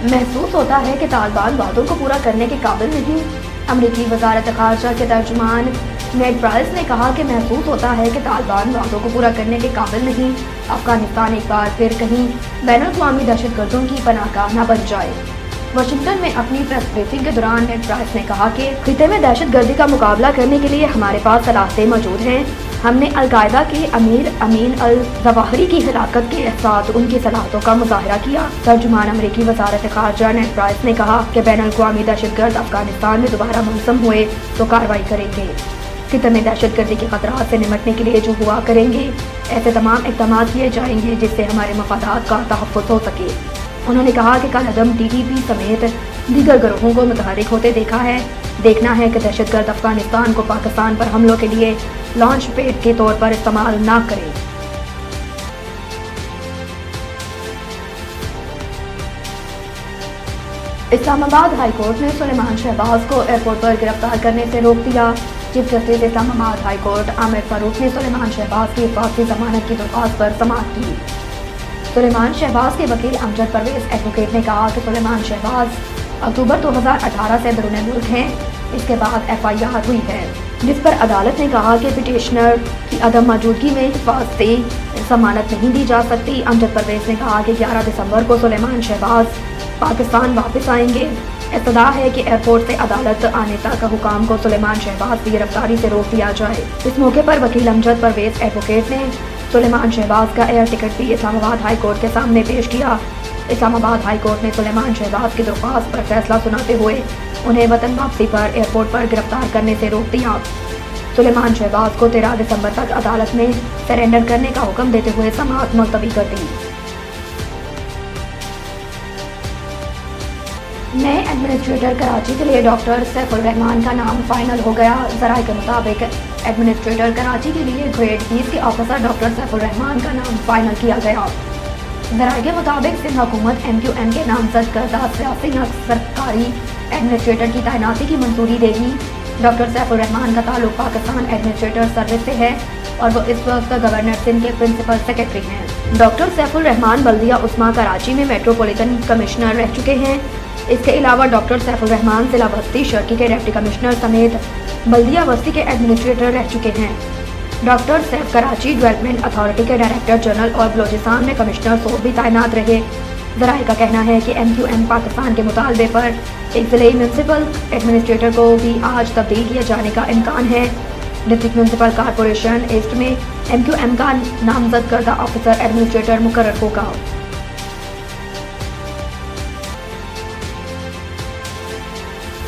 محسوس ہوتا ہے کہ طالبان وعدوں کو پورا کرنے کے قابل نہیں۔ امریکی وزارت خارجہ کے ترجمان نیڈ پرائس نے کہا کہ محسوس ہوتا ہے کہ طالبان وعدوں کو پورا کرنے کے قابل نہیں۔ افغانستان ایک بار پھر کہیں بین الاقوامی دہشت گردوں کی پناہ گاہ نہ بن جائے۔ واشنگٹن میں اپنی پریس بریفنگ کے دوران نیڈ پرائس نے کہا کہ خطے میں دہشت گردی کا مقابلہ کرنے کے لیے ہمارے پاس صلاحیتیں موجود ہیں۔ ہم نے القاعدہ کے امیر امین الظواہری کی ہلاکت کے ساتھ ان کی صلاحیتوں کا مظاہرہ کیا۔ ترجمان امریکی وزارت خارجہ نیڈ پرائس نے کہا کہ بین الاقوامی دہشت گرد افغانستان میں دوبارہ منظم ہوئے تو کارروائی کریں گے۔ خطے میں دہشت گردی کے خطرات سے نمٹنے کے لیے جو ہوا کریں گے، ایسے تمام اقدامات کیے جائیں گے جس سے ہمارے مفادات کا تحفظ ہو سکے۔ انہوں نے کہا کہ کل عدم ٹی ٹی پی سمیت دیگر گروہوں کو متحرک ہوتے دیکھنا ہے کہ دہشت گرد افغانستان کو پاکستان پر حملوں کے لیے لانچ پیڈ کے طور پر استعمال نہ کریں۔ اسلام آباد ہائی کورٹ نے سلیمان شہباز کو ایئرپورٹ پر گرفتار کرنے سے روک دیا۔ چیف جسٹس اسلام آباد ہائی کورٹ عامر فاروق نے سلیمان شہباز کی حفاظتی ضمانت کی درخواست پر سماعت کی۔ سلیمان شہباز کے وکیل امجد پرویز ایڈوکیٹ نے کہا کہ سلیمان شہباز اکتوبر 2018 سے بیرون ملک ہیں۔ اس کے بعد ایف آئی آر ہوئی ہے جس پر عدالت نے کہا کہ پٹیشنر کی عدم موجودگی میں حفاظتی ضمانت نہیں دی جا سکتی۔ امجد پرویز نے کہا کہ 11 دسمبر کو سلیمان شہباز پاکستان واپس آئیں گے۔ استدعا ہے کہ ایئرپورٹ سے عدالت آنے تک حکام کو سلیمان شہباز کی گرفتاری سے روک دیا جائے۔ اس موقع پر وکیل امجد پرویز ایڈوکیٹ نے سلیمان شہباز کا ایئر ٹکٹ بھی اسلام آباد ہائی کورٹ کے سامنے پیش کیا۔ اسلام آباد ہائی کورٹ نے سلیمان شہباز کی درخواست پر فیصلہ سناتے ہوئے انہیں وطن واپسی پر ایئرپورٹ پر گرفتار کرنے سے روک دیا۔ سلیمان شہباز کو 13 دسمبر تک عدالت میں سرنڈر کرنے کا حکم دیتے ہوئے سماعت ملتوی کر دی۔ نئے ایڈمنسٹریٹر کراچی کے لیے ڈاکٹر سیف الرحمان کا نام فائنل ہو گیا۔ ذرائع کے مطابق ایڈمنسٹریٹر کراچی کے لیے گریڈ 20 کے آفیسر ڈاکٹر سیف الرحمان کا نام فائنل کیا گیا۔ ذرائع کے مطابق سندھ حکومت ایم کیو ایم کے نامزد کردہ سیاسی یا سرکاری ایڈمنسٹریٹر کی تعیناتی کی منظوری دے گی۔ ڈاکٹر سیف الرحمان کا تعلق پاکستان ایڈمنسٹریٹر سروس سے ہے اور وہ اس وقت گورنر سندھ کے پرنسپل سیکرٹری ہیں۔ ڈاکٹر سیف الرحمان بلدیہ عثمہ کراچی میں میٹروپولیٹن کمشنر رہ چکے ہیں۔ اس کے علاوہ ڈاکٹر سیف الرحمان ضلع وسطی شرقی کے ڈپٹی کمشنر سمیت بلدیہ وسطی کے ایڈمنسٹریٹر رہ چکے ہیں۔ Doctor Saif Karachi development authority کے ڈائریکٹر جنرل اور بلوچستان میں کمشنر صوب بھی تعینات رہے۔ ذرائع کا کہنا ہے کہ ایم کیو ایم پاکستان کے مطالبے پر ایک ضلعی میونسپل ایڈمنسٹریٹر کو بھی آج تبدیل کیے جانے کا امکان ہے۔ ڈسٹرکٹ میونسپل کارپوریشن ایسٹ میں ایم کیو ایم کا نامزد کردہ آفیسر ایڈمنسٹریٹر مقرر ہوگا۔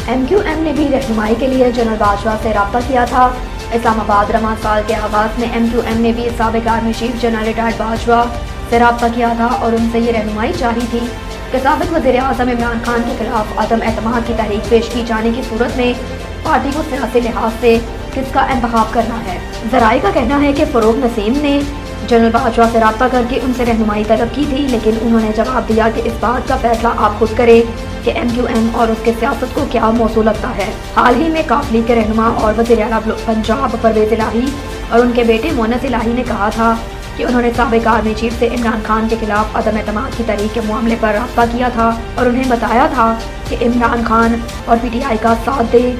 ایم کیو ایم نے بھی رہنمائی کے لیے جنرل باجوہ سے رابطہ کیا تھا۔ اسلام آباد رواں سال کے آغاز میں ایم کیو ایم نے بھی سابق army chief general retired Bajwa سے رابطہ کیا تھا اور ان سے یہ رہنمائی چاہی تھی کہ سابق وزیر اعظم عمران خان کے خلاف عدم اعتماد کی تحریک پیش کی جانے کی صورت میں پارٹی کو سیاسی لحاظ سے کس کا انتخاب کرنا ہے۔ ذرائع کا کہنا ہے کہ فروغ نسیم نے جنرل باجوہ سے رابطہ کر کے ان سے رہنمائی طلب کی تھی، لیکن انہوں نے جواب دیا کہ اس بات کا فیصلہ آپ خود کریں کہ ایم کیو ایم اور اس کے سیاست کو کیا موزوں لگتا ہے۔ حال ہی میں قافلی کے رہنما اور وزیر اعلیٰ پنجاب پرویز الہی اور ان کے بیٹے مونس الہی نے کہا تھا کہ انہوں نے سابق آرمی چیف سے عمران خان کے خلاف عدم اعتماد کی تحریک کے معاملے پر رابطہ کیا تھا اور انہیں بتایا تھا کہ عمران خان اور پی ٹی آئی کا ساتھ دے۔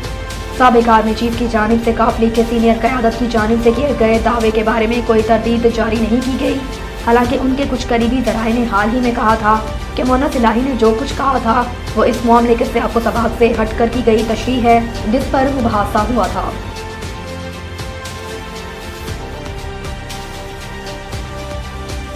سابق آرمی چیف کی جانب سے قافلی کے سینئر قیادت کی جانب سے کیے گئے دعوے کے بارے میں کوئی تردید جاری نہیں کی گئی، حالانکہ ان کے کچھ قریبی ذرائع نے حال ہی میں کہا تھا کہ مونس الہی نے جو کچھ کہا تھا وہ اس معاملے کے سیاق و سباق سے ہٹ کر کی گئی تشریح ہے جس پر مباحثہ ہوا تھا۔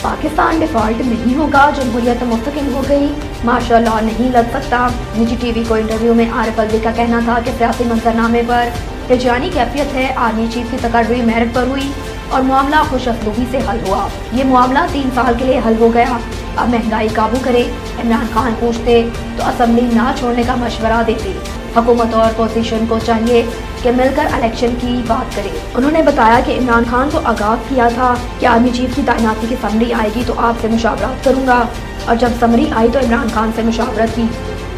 پاکستان ڈیفالٹ نہیں ہوگا، جمہوریت مستقل ہو گئی، مارشل لاء نہیں لگ سکتا۔ نجی ٹی وی کو انٹرویو میں عارف الوی کا کہنا تھا کہ سیاسی منظرنامے پر رجحانی کیفیت ہے، آرمی چیف کی تقرری میرٹ پر ہوئی اور معاملہ خوش اسلوبی سے حل ہوا۔ یہ معاملہ 3 سال کے لیے حل ہو گیا، اب مہنگائی قابو کرے۔ عمران خان پوچھتے تو اسمبلی نہ چھوڑنے کا مشورہ دیتے۔ حکومت اور اپوزیشن کو چاہیے کہ مل کر الیکشن کی بات کرے۔ انہوں نے بتایا کہ عمران خان کو آگاہ کیا تھا کہ آرمی چیف کی تعیناتی کی سمری آئے گی تو آپ سے مشاورت کروں گا، اور جب سمری آئی تو عمران خان سے مشاورت کی۔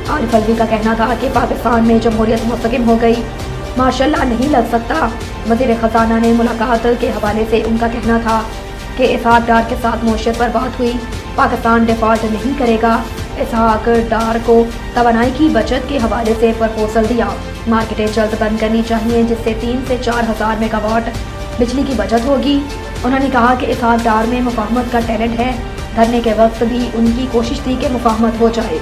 عارف الوی کا کہنا تھا کہ پاکستان میں جمہوریت مستقیم ہو گئی، ماشاء اللہ نہیں لگ سکتا۔ وزیر خزانہ نے ملاقات کے حوالے سے ان کا کہنا تھا کہ اسحاق ڈار کے ساتھ معیشت پر بات ہوئی، پاکستان ڈیفالٹ نہیں کرے گا۔ اسحاق ڈار کو توانائی کی بچت کے حوالے سے پرپوزل دیا۔ مارکیٹیں جلد بند کرنی چاہیے جس سے 3 سے 4 ہزار میگا واٹ بجلی کی بچت ہوگی۔ انہوں نے کہا کہ اسحاق ڈار میں مفاہمت کا ٹیلنٹ ہے۔ دھرنے کے وقت بھی ان کی کوشش تھی کہ مفاہمت ہو جائے۔